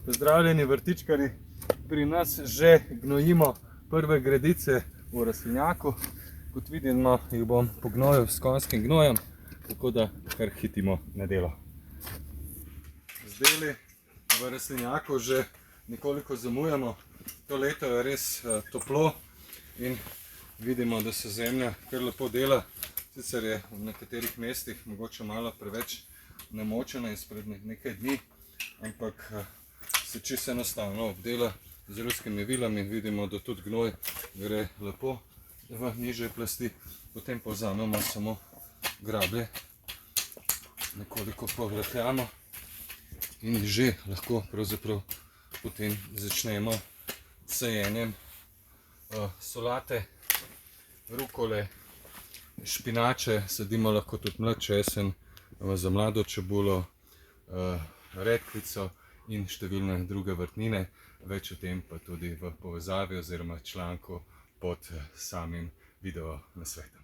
Pozdravljeni vrtičkarji, pri nas že gnojimo prve gredice v rastlinjaku. Kot vidimo, jih bom pognojil s konjskim gnojem, tako da kar hitimo na delo. Zdaj v rastlinjaku že nekoliko zamujamo. To leto je res toplo in vidimo, da se zemlja kar lepo dela. Sicer je v nekaterih mestih mogoče malo preveč namočena izpred nekaj dni, ampak se čisto enostavno obdela z ruskimi vilami. Vidimo, da tudi gnoj gre lepo v nižje plasti. Potem pa vzamemo samo grablje, nekoliko povrhljamo in že lahko pravzaprav potem začnemo s sajenjem solate, rukole, špinače, sadimo lahko tudi mlad česen, za mlado čebulo, redkvico in številne druge vrtnine. Več o tem pa tudi v povezavi oziroma članku pod samim video nasvetom.